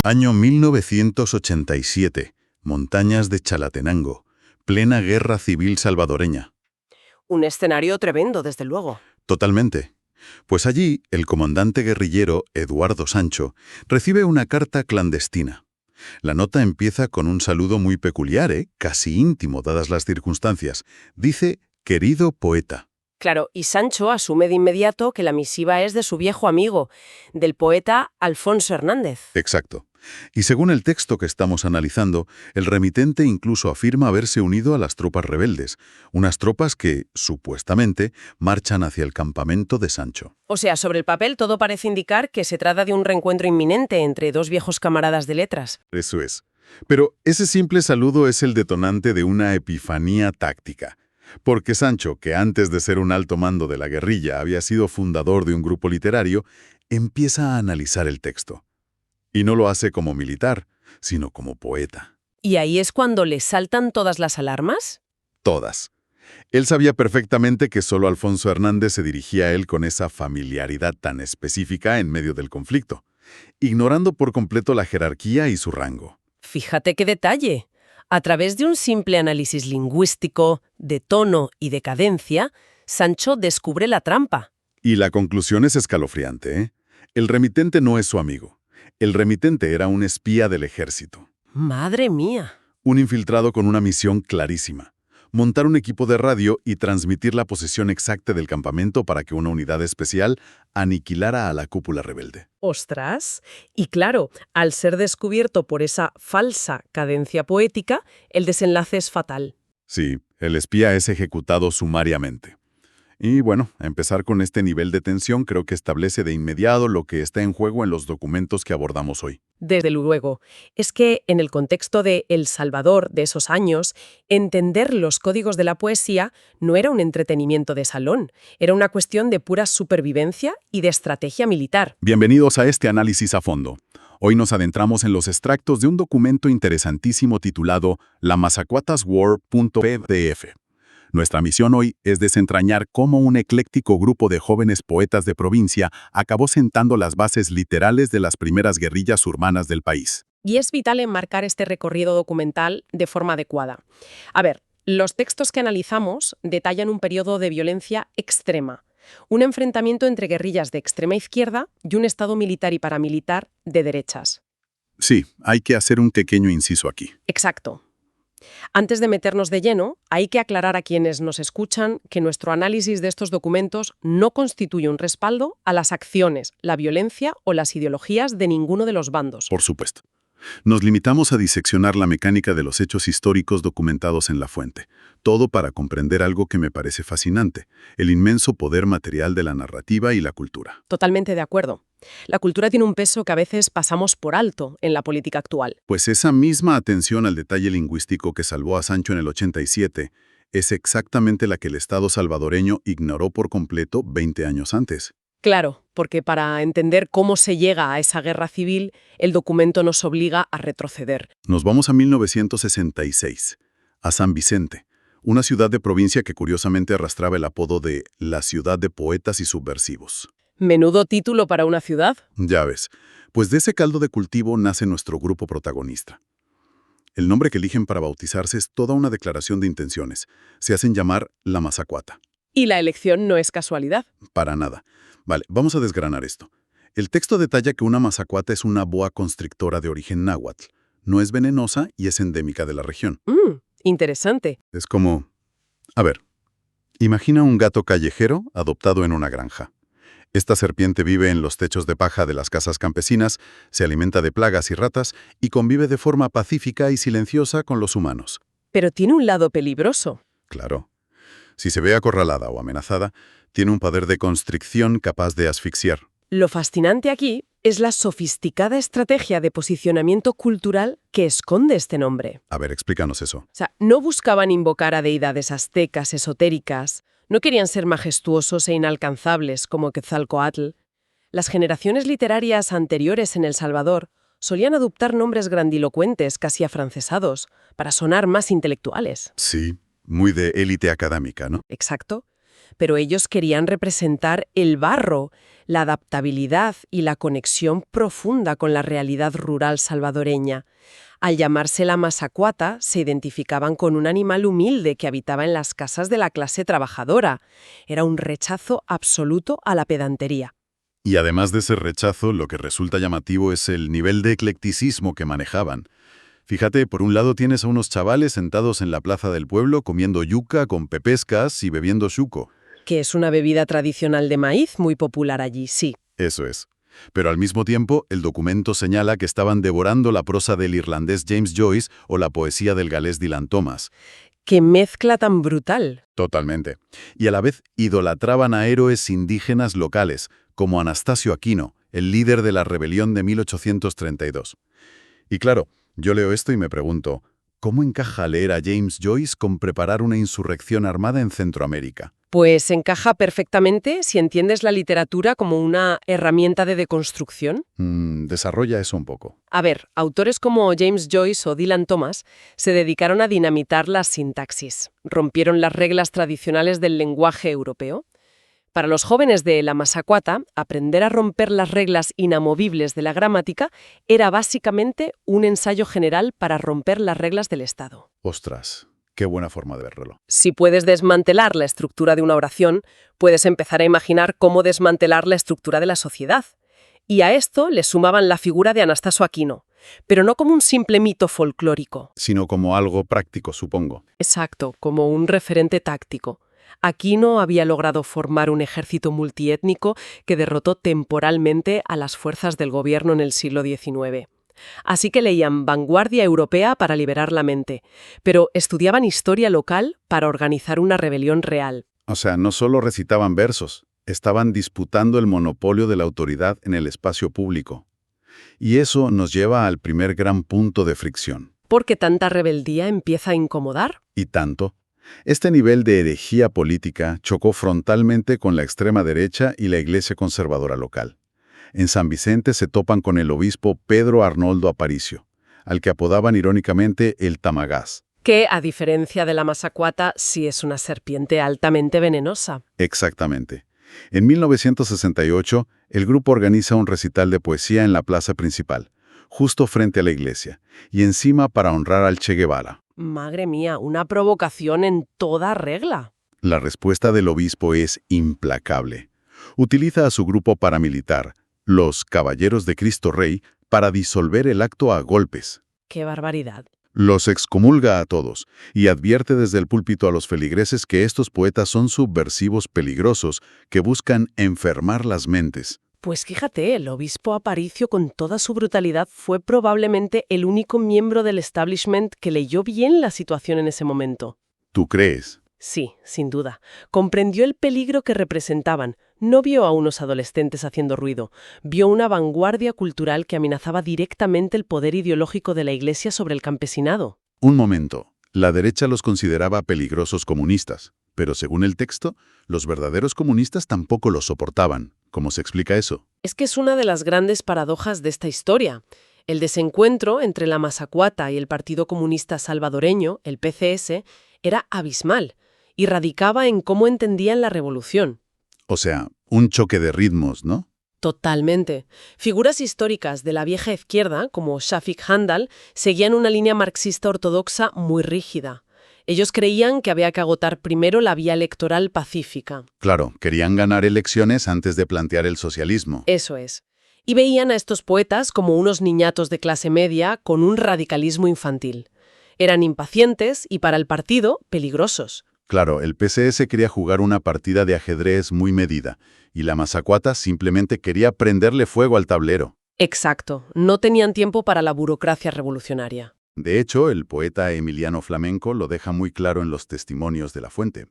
Año 1987, montañas de Chalatenango, plena guerra civil salvadoreña. Un escenario tremendo, desde luego. Totalmente. Pues allí, el comandante guerrillero, Eduardo Sancho, recibe una carta clandestina. La nota empieza con un saludo muy peculiar, casi íntimo, dadas las circunstancias. Dice, querido poeta. Claro, y Sancho asume de inmediato que la misiva es de su viejo amigo, del poeta Alfonso Hernández. Exacto. Y según el texto que estamos analizando, el remitente incluso afirma haberse unido a las tropas rebeldes, unas tropas que, supuestamente, marchan hacia el campamento de Sancho. O sea, sobre el papel todo parece indicar que se trata de un reencuentro inminente entre dos viejos camaradas de letras. Eso es. Pero ese simple saludo es el detonante de una epifanía táctica. Porque Sancho, que antes de ser un alto mando de la guerrilla había sido fundador de un grupo literario, empieza a analizar el texto. Y no lo hace como militar, sino como poeta. ¿Y ahí es cuando le saltan todas las alarmas? Todas. Él sabía perfectamente que solo Alfonso Hernández se dirigía a él con esa familiaridad tan específica en medio del conflicto, ignorando por completo la jerarquía y su rango. Fíjate qué detalle. A través de un simple análisis lingüístico, de tono y de cadencia, Sancho descubre la trampa. Y la conclusión es escalofriante, El remitente no es su amigo. El remitente era un espía del ejército. ¡Madre mía! Un infiltrado con una misión clarísima. Montar un equipo de radio y transmitir la posición exacta del campamento para que una unidad especial aniquilara a la cúpula rebelde. ¡Ostras! Y claro, al ser descubierto por esa falsa cadencia poética, el desenlace es fatal. Sí, el espía es ejecutado sumariamente. Y bueno, empezar con este nivel de tensión creo que establece de inmediato lo que está en juego en los documentos que abordamos hoy. Desde luego, es que en el contexto de El Salvador de esos años, entender los códigos de la poesía no era un entretenimiento de salón, era una cuestión de pura supervivencia y de estrategia militar. Bienvenidos a este análisis a fondo. Hoy nos adentramos en los extractos de un documento interesantísimo titulado La Mazacuatas War.pdf. Nuestra misión hoy es desentrañar cómo un ecléctico grupo de jóvenes poetas de provincia acabó sentando las bases literales de las primeras guerrillas urbanas del país. Y es vital enmarcar este recorrido documental de forma adecuada. A ver, los textos que analizamos detallan un periodo de violencia extrema, un enfrentamiento entre guerrillas de extrema izquierda y un estado militar y paramilitar de derechas. Sí, hay que hacer un pequeño inciso aquí. Exacto. Antes de meternos de lleno, hay que aclarar a quienes nos escuchan que nuestro análisis de estos documentos no constituye un respaldo a las acciones, la violencia o las ideologías de ninguno de los bandos. Por supuesto. Nos limitamos a diseccionar la mecánica de los hechos históricos documentados en la fuente, todo para comprender algo que me parece fascinante, el inmenso poder material de la narrativa y la cultura. Totalmente de acuerdo. La cultura tiene un peso que a veces pasamos por alto en la política actual. Pues esa misma atención al detalle lingüístico que salvó a Sancho en el 87 es exactamente la que el Estado salvadoreño ignoró por completo 20 años antes. Claro, porque para entender cómo se llega a esa guerra civil, el documento nos obliga a retroceder. Nos vamos a 1966, a San Vicente, una ciudad de provincia que curiosamente arrastraba el apodo de la ciudad de poetas y subversivos. Menudo título para una ciudad. Ya ves, pues de ese caldo de cultivo nace nuestro grupo protagonista. El nombre que eligen para bautizarse es toda una declaración de intenciones. Se hacen llamar La Mazacuata. Y la elección no es casualidad. Para nada. Vale, vamos a desgranar esto. El texto detalla que una mazacuata es una boa constrictora de origen náhuatl. No es venenosa y es endémica de la región. Interesante. Es como... A ver, imagina un gato callejero adoptado en una granja. Esta serpiente vive en los techos de paja de las casas campesinas, se alimenta de plagas y ratas y convive de forma pacífica y silenciosa con los humanos. Pero tiene un lado peligroso. Claro. Si se ve acorralada o amenazada, tiene un poder de constricción capaz de asfixiar. Lo fascinante aquí es la sofisticada estrategia de posicionamiento cultural que esconde este nombre. A ver, explícanos eso. O sea, no buscaban invocar a deidades aztecas esotéricas, no querían ser majestuosos e inalcanzables como Quetzalcóatl. Las generaciones literarias anteriores en El Salvador solían adoptar nombres grandilocuentes, casi afrancesados, para sonar más intelectuales. Sí, muy de élite académica, ¿no? Exacto. pero ellos querían representar el barro, la adaptabilidad y la conexión profunda con la realidad rural salvadoreña. Al llamarse la Mazacuata, se identificaban con un animal humilde que habitaba en las casas de la clase trabajadora. Era un rechazo absoluto a la pedantería. Y además de ese rechazo, lo que resulta llamativo es el nivel de eclecticismo que manejaban. Fíjate, por un lado tienes a unos chavales sentados en la plaza del pueblo comiendo yuca con pepescas y bebiendo xuco. Que es una bebida tradicional de maíz muy popular allí, sí. Eso es. Pero al mismo tiempo, el documento señala que estaban devorando la prosa del irlandés James Joyce o la poesía del galés Dylan Thomas. ¡Qué mezcla tan brutal! Totalmente. Y a la vez idolatraban a héroes indígenas locales, como Anastasio Aquino, el líder de la rebelión de 1832. Y claro, yo leo esto y me pregunto, ¿cómo encaja leer a James Joyce con preparar una insurrección armada en Centroamérica? Pues encaja perfectamente si entiendes la literatura como una herramienta de deconstrucción. Desarrolla eso un poco. A ver, autores como James Joyce o Dylan Thomas se dedicaron a dinamitar la sintaxis. Rompieron las reglas tradicionales del lenguaje europeo. Para los jóvenes de la Mazacuata, aprender a romper las reglas inamovibles de la gramática era básicamente un ensayo general para romper las reglas del Estado. Ostras, qué buena forma de verlo. Si puedes desmantelar la estructura de una oración, puedes empezar a imaginar cómo desmantelar la estructura de la sociedad. Y a esto le sumaban la figura de Anastasio Aquino, pero no como un simple mito folclórico. Sino como algo práctico, supongo. Exacto, como un referente táctico. Aquino había logrado formar un ejército multiétnico que derrotó temporalmente a las fuerzas del gobierno en el siglo XIX. Así que leían vanguardia europea para liberar la mente, pero estudiaban historia local para organizar una rebelión real. O sea, no solo recitaban versos, estaban disputando el monopolio de la autoridad en el espacio público. Y eso nos lleva al primer gran punto de fricción. ¿Por qué tanta rebeldía empieza a incomodar? Y tanto. Este nivel de herejía política chocó frontalmente con la extrema derecha y la iglesia conservadora local. En San Vicente se topan con el obispo Pedro Arnoldo Aparicio, al que apodaban irónicamente el Tamagás. Que, a diferencia de la Mazacuata, sí es una serpiente altamente venenosa. Exactamente. En 1968, el grupo organiza un recital de poesía en la plaza principal, justo frente a la iglesia, y encima para honrar al Che Guevara. Madre mía, una provocación en toda regla. La respuesta del obispo es implacable. Utiliza a su grupo paramilitar, los Caballeros de Cristo Rey, para disolver el acto a golpes. ¡Qué barbaridad! Los excomulga a todos y advierte desde el púlpito a los feligreses que estos poetas son subversivos peligrosos que buscan enfermar las mentes. Pues fíjate, el obispo Aparicio con toda su brutalidad fue probablemente el único miembro del establishment que leyó bien la situación en ese momento. ¿Tú crees? Sí, sin duda. Comprendió el peligro que representaban. No vio a unos adolescentes haciendo ruido. Vio una vanguardia cultural que amenazaba directamente el poder ideológico de la Iglesia sobre el campesinado. Un momento. La derecha los consideraba peligrosos comunistas, pero según el texto, los verdaderos comunistas tampoco los soportaban. ¿Cómo se explica eso? Es que es una de las grandes paradojas de esta historia. El desencuentro entre la Mazacuata y el Partido Comunista Salvadoreño, el PCS, era abismal y radicaba en cómo entendían la revolución. O sea, un choque de ritmos, ¿no? Totalmente. Figuras históricas de la vieja izquierda, como Shafik Handal, seguían una línea marxista ortodoxa muy rígida. Ellos creían que había que agotar primero la vía electoral pacífica. Claro, querían ganar elecciones antes de plantear el socialismo. Eso es. Y veían a estos poetas como unos niñatos de clase media con un radicalismo infantil. Eran impacientes y para el partido peligrosos. Claro, el PCS quería jugar una partida de ajedrez muy medida, y la Mazacuata simplemente quería prenderle fuego al tablero. Exacto, no tenían tiempo para la burocracia revolucionaria. De hecho, el poeta Emiliano Flamenco lo deja muy claro en los testimonios de la fuente.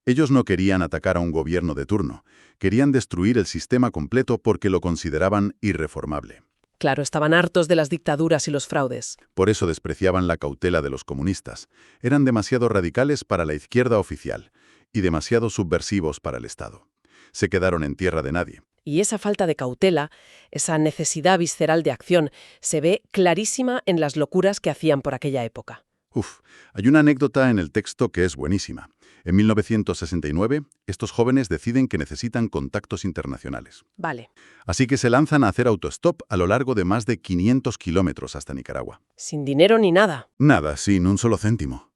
Ellos no querían atacar a un gobierno de turno, querían destruir el sistema completo porque lo consideraban irreformable. Claro, estaban hartos de las dictaduras y los fraudes. Por eso despreciaban la cautela de los comunistas. Eran demasiado radicales para la izquierda oficial y demasiado subversivos para el Estado. Se quedaron en tierra de nadie. Y esa falta de cautela, esa necesidad visceral de acción, se ve clarísima en las locuras que hacían por aquella época. Uf, hay una anécdota en el texto que es buenísima. En 1969, estos jóvenes deciden que necesitan contactos internacionales. Vale, Así que se lanzan a hacer autostop a lo largo de más de 500 kilómetros hasta Nicaragua. sin dinero ni nada. Nada, sin un solo céntimo.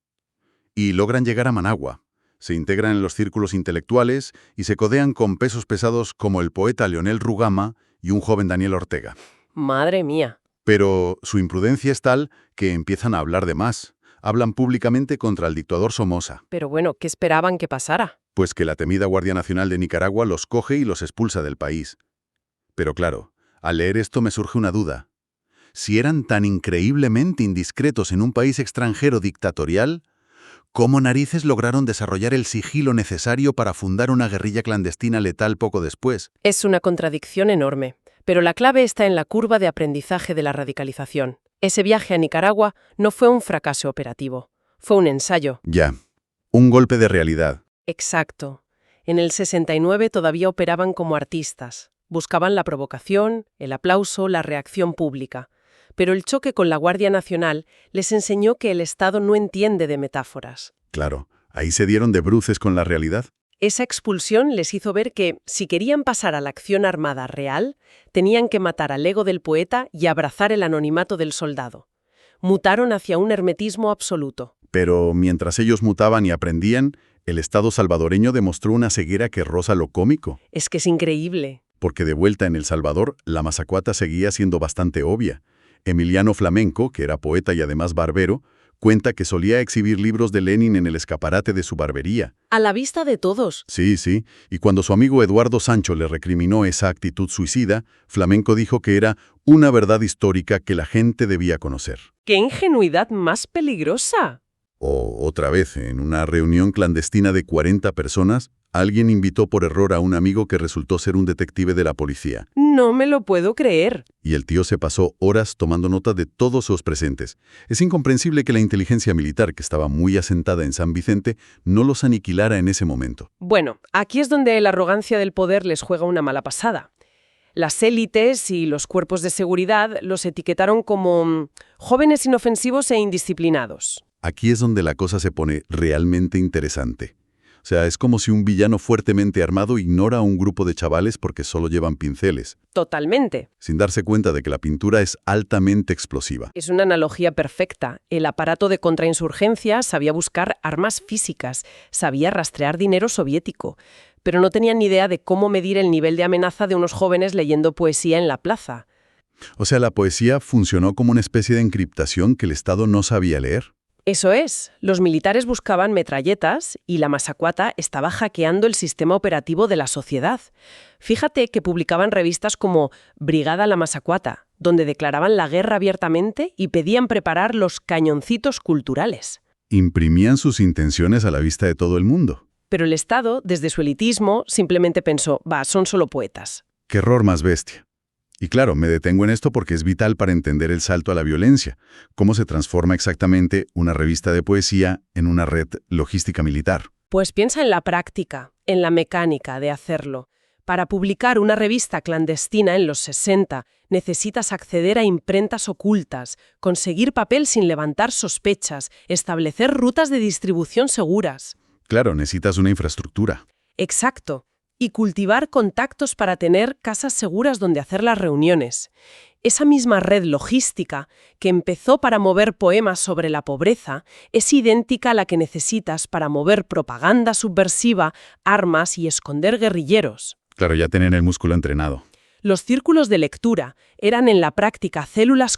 Y logran llegar a Managua. Se integran en los círculos intelectuales y se codean con pesos pesados como el poeta Leonel Rugama y un joven Daniel Ortega. Madre mía. Pero su imprudencia es tal que empiezan a hablar de más. Hablan públicamente contra el dictador Somoza, Pero bueno, ¿qué esperaban que pasara? pues que la temida Guardia Nacional de Nicaragua los coge y los expulsa del país. Pero claro, al leer esto me surge una duda. Si eran tan increíblemente indiscretos en un país extranjero dictatorial, ¿cómo narices lograron desarrollar el sigilo necesario para fundar una guerrilla clandestina letal poco después? Es una contradicción enorme, pero la clave está en la curva de aprendizaje de la radicalización. Ese viaje a Nicaragua no fue un fracaso operativo, fue un ensayo. Ya, un golpe de realidad. Exacto. En el 69 todavía operaban como artistas. Buscaban la provocación, el aplauso, la reacción pública. Pero el choque con la Guardia Nacional les enseñó que el Estado no entiende de metáforas. Claro, ahí se dieron de bruces con la realidad. Esa expulsión les hizo ver que, si querían pasar a la acción armada real, tenían que matar al ego del poeta y abrazar el anonimato del soldado. Mutaron hacia un hermetismo absoluto. Pero mientras ellos mutaban y aprendían, el Estado salvadoreño demostró una ceguera que roza lo cómico, Es que es increíble. porque de vuelta en El Salvador, la mazacuata seguía siendo bastante obvia. Emiliano Flamenco, que era poeta y además barbero, cuenta que solía exhibir libros de Lenin en el escaparate de su barbería. A la vista de todos. Sí, y cuando su amigo Eduardo Sancho le recriminó esa actitud suicida, Flamenco dijo que era una verdad histórica que la gente debía conocer. ¡Qué ingenuidad más peligrosa! O otra vez, en una reunión clandestina de 40 personas, alguien invitó por error a un amigo que resultó ser un detective de la policía. No me lo puedo creer. Y el tío se pasó horas tomando nota de todos los presentes. Es incomprensible que la inteligencia militar, que estaba muy asentada en San Vicente, no los aniquilara en ese momento. Bueno, aquí es donde la arrogancia del poder les juega una mala pasada. Las élites y los cuerpos de seguridad los etiquetaron como jóvenes inofensivos e indisciplinados. Aquí es donde la cosa se pone realmente interesante. O sea, es como si un villano fuertemente armado ignora a un grupo de chavales porque solo llevan pinceles, Totalmente. sin darse cuenta de que la pintura es altamente explosiva. Es una analogía perfecta. El aparato de contrainsurgencia sabía buscar armas físicas, sabía rastrear dinero soviético, pero no tenían ni idea de cómo medir el nivel de amenaza de unos jóvenes leyendo poesía en la plaza. O sea, la poesía funcionó como una especie de encriptación que el Estado no sabía leer. Eso es, los militares buscaban metralletas y la mazacuata estaba hackeando el sistema operativo de la sociedad. Fíjate que publicaban revistas como Brigada La Mazacuata, donde declaraban la guerra abiertamente y pedían preparar los cañoncitos culturales. Imprimían sus intenciones a la vista de todo el mundo. Pero el Estado, desde su elitismo, simplemente pensó, son solo poetas. ¡Qué error más bestia! Y claro, me detengo en esto porque es vital para entender el salto a la violencia, cómo se transforma exactamente una revista de poesía en una red logística militar. Pues piensa en la práctica, en la mecánica de hacerlo. Para publicar una revista clandestina en los 60, necesitas acceder a imprentas ocultas, conseguir papel sin levantar sospechas, establecer rutas de distribución seguras. Claro, necesitas una infraestructura. Exacto. Y cultivar contactos para tener casas seguras donde hacer las reuniones. Esa misma red logística, que empezó para mover poemas sobre la pobreza, es idéntica a la que necesitas para mover propaganda subversiva, armas y esconder guerrilleros. Claro, ya tienen el músculo entrenado. Los círculos de lectura eran en la práctica células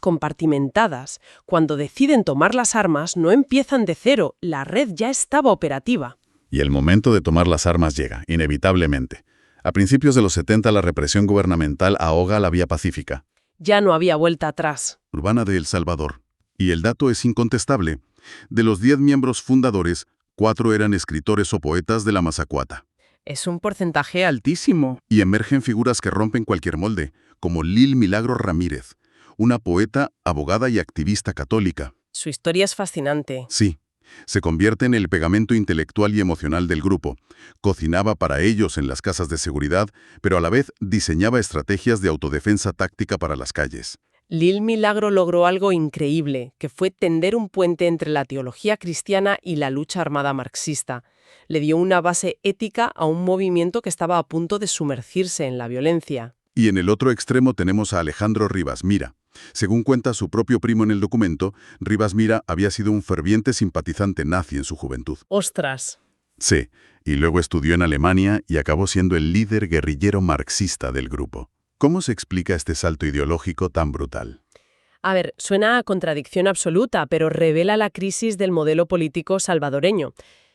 compartimentadas. Cuando deciden tomar las armas, no empiezan de cero, la red ya estaba operativa. Y el momento de tomar las armas llega, inevitablemente. A principios de los 70 la represión gubernamental ahoga la vía pacífica. Ya no había vuelta atrás. Urbana de El Salvador. Y el dato es incontestable. De los 10 miembros fundadores, 4 eran escritores o poetas de la mazacuata. Es un porcentaje altísimo. Y emergen figuras que rompen cualquier molde, como Lil Milagro Ramírez, una poeta, abogada y activista católica. Su historia es fascinante. Sí. Se convierte en el pegamento intelectual y emocional del grupo. Cocinaba para ellos en las casas de seguridad, pero a la vez diseñaba estrategias de autodefensa táctica para las calles. Lil Milagro logró algo increíble, que fue tender un puente entre la teología cristiana y la lucha armada marxista. Le dio una base ética a un movimiento que estaba a punto de sumergirse en la violencia. Y en el otro extremo tenemos a Alejandro Rivas Mira. Según cuenta su propio primo en el documento, Rivas Mira había sido un ferviente simpatizante nazi en su juventud. ¡Ostras! Sí, y luego estudió en Alemania y acabó siendo el líder guerrillero marxista del grupo. ¿Cómo se explica este salto ideológico tan brutal? A ver, suena a contradicción absoluta, pero revela la crisis del modelo político salvadoreño.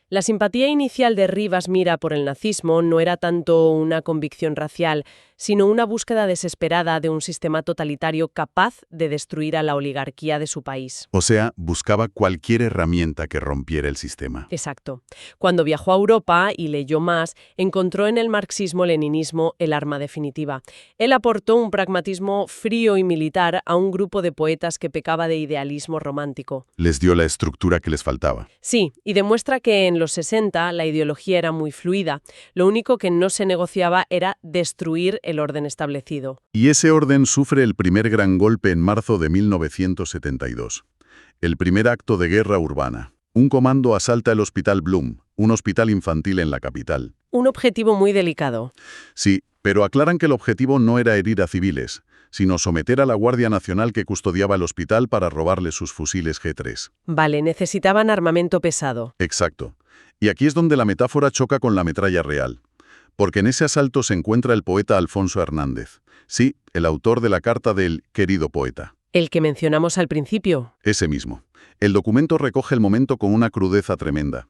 La simpatía inicial de Rivas Mira por el nazismo no era tanto una convicción racial, sino una búsqueda desesperada de un sistema totalitario capaz de destruir a la oligarquía de su país. O sea, buscaba cualquier herramienta que rompiera el sistema. Exacto. Cuando viajó a Europa y leyó más, encontró en el marxismo-leninismo el arma definitiva. Él aportó un pragmatismo frío y militar a un grupo de poetas que pecaba de idealismo romántico. Les dio la estructura que les faltaba. Sí, y demuestra que en los 60 la ideología era muy fluida. Lo único que no se negociaba era destruir el orden establecido. Y ese orden sufre el primer gran golpe en marzo de 1972. El primer acto de guerra urbana. Un comando asalta el Hospital Bloom, un hospital infantil en la capital. Un objetivo muy delicado. Sí, pero aclaran que el objetivo no era herir a civiles, sino someter a la Guardia Nacional que custodiaba el hospital para robarle sus fusiles G3. Vale, necesitaban armamento pesado. Exacto. Y aquí es donde la metáfora choca con la metralla real. Porque en ese asalto se encuentra el poeta Alfonso Hernández. Sí, el autor de la carta del querido poeta. El que mencionamos al principio. Ese mismo. El documento recoge el momento con una crudeza tremenda.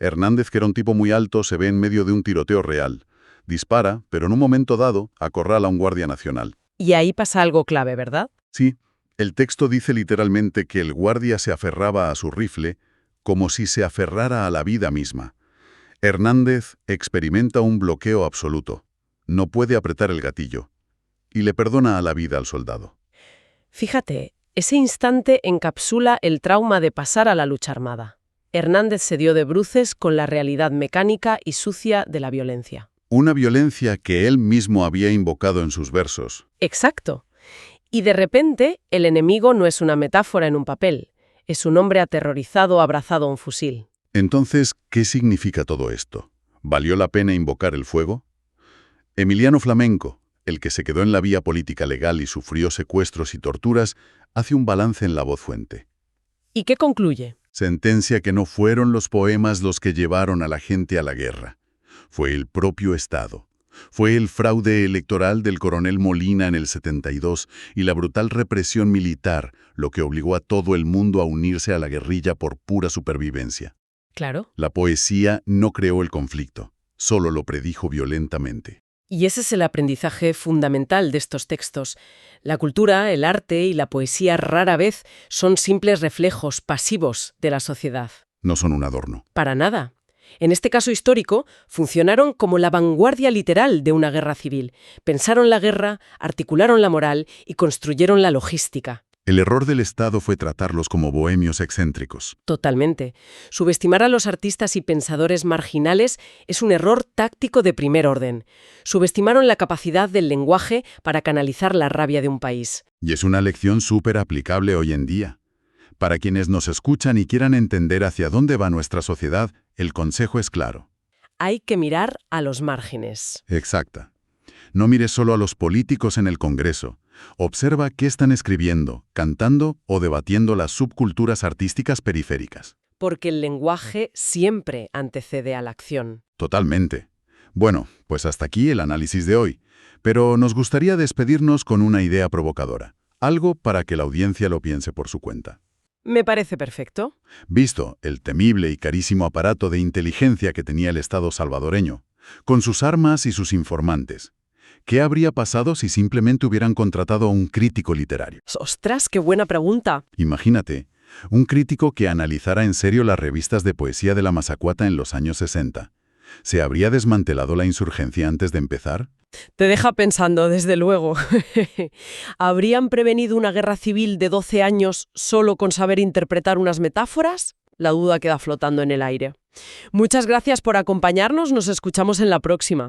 Hernández, que era un tipo muy alto, se ve en medio de un tiroteo real. Dispara, pero en un momento dado, acorrala a un guardia nacional. Y ahí pasa algo clave, ¿verdad? Sí, el texto dice literalmente que el guardia se aferraba a su rifle como si se aferrara a la vida misma. Hernández experimenta un bloqueo absoluto. No puede apretar el gatillo. Y le perdona a la vida al soldado. Fíjate, ese instante encapsula el trauma de pasar a la lucha armada. Hernández se dio de bruces con la realidad mecánica y sucia de la violencia. Una violencia que él mismo había invocado en sus versos. Exacto. Y de repente, el enemigo no es una metáfora en un papel. Es un hombre aterrorizado abrazado a un fusil. Entonces, ¿qué significa todo esto? ¿Valió la pena invocar el fuego? Emiliano Flamenco, el que se quedó en la vía política legal y sufrió secuestros y torturas, hace un balance en La Voz Fuente. ¿Y qué concluye? Sentencia que no fueron los poemas los que llevaron a la gente a la guerra. Fue el propio Estado. Fue el fraude electoral del coronel Molina en el 72 y la brutal represión militar lo que obligó a todo el mundo a unirse a la guerrilla por pura supervivencia. Claro. La poesía no creó el conflicto, solo lo predijo violentamente. Y ese es el aprendizaje fundamental de estos textos. La cultura, el arte y la poesía rara vez son simples reflejos pasivos de la sociedad. No son un adorno. Para nada. En este caso histórico, funcionaron como la vanguardia literal de una guerra civil. Pensaron la guerra, articularon la moral y construyeron la logística. El error del Estado fue tratarlos como bohemios excéntricos. Totalmente. Subestimar a los artistas y pensadores marginales es un error táctico de primer orden. Subestimaron la capacidad del lenguaje para canalizar la rabia de un país. Y es una lección súper aplicable hoy en día. Para quienes nos escuchan y quieran entender hacia dónde va nuestra sociedad, el consejo es claro. Hay que mirar a los márgenes. Exacta. No mires solo a los políticos en el Congreso. Observa qué están escribiendo, cantando o debatiendo las subculturas artísticas periféricas. Porque el lenguaje siempre antecede a la acción. Totalmente. Bueno, pues hasta aquí el análisis de hoy. Pero nos gustaría despedirnos con una idea provocadora. Algo para que la audiencia lo piense por su cuenta. Me parece perfecto. Visto el temible y carísimo aparato de inteligencia que tenía el Estado salvadoreño, con sus armas y sus informantes, ¿qué habría pasado si simplemente hubieran contratado a un crítico literario? ¡Ostras, qué buena pregunta! Imagínate, un crítico que analizara en serio las revistas de poesía de la Mazacuata en los años 60. ¿Se habría desmantelado la insurgencia antes de empezar? Te deja pensando, desde luego. ¿Habrían prevenido una guerra civil de 12 años solo con saber interpretar unas metáforas? La duda queda flotando en el aire. Muchas gracias por acompañarnos, nos escuchamos en la próxima.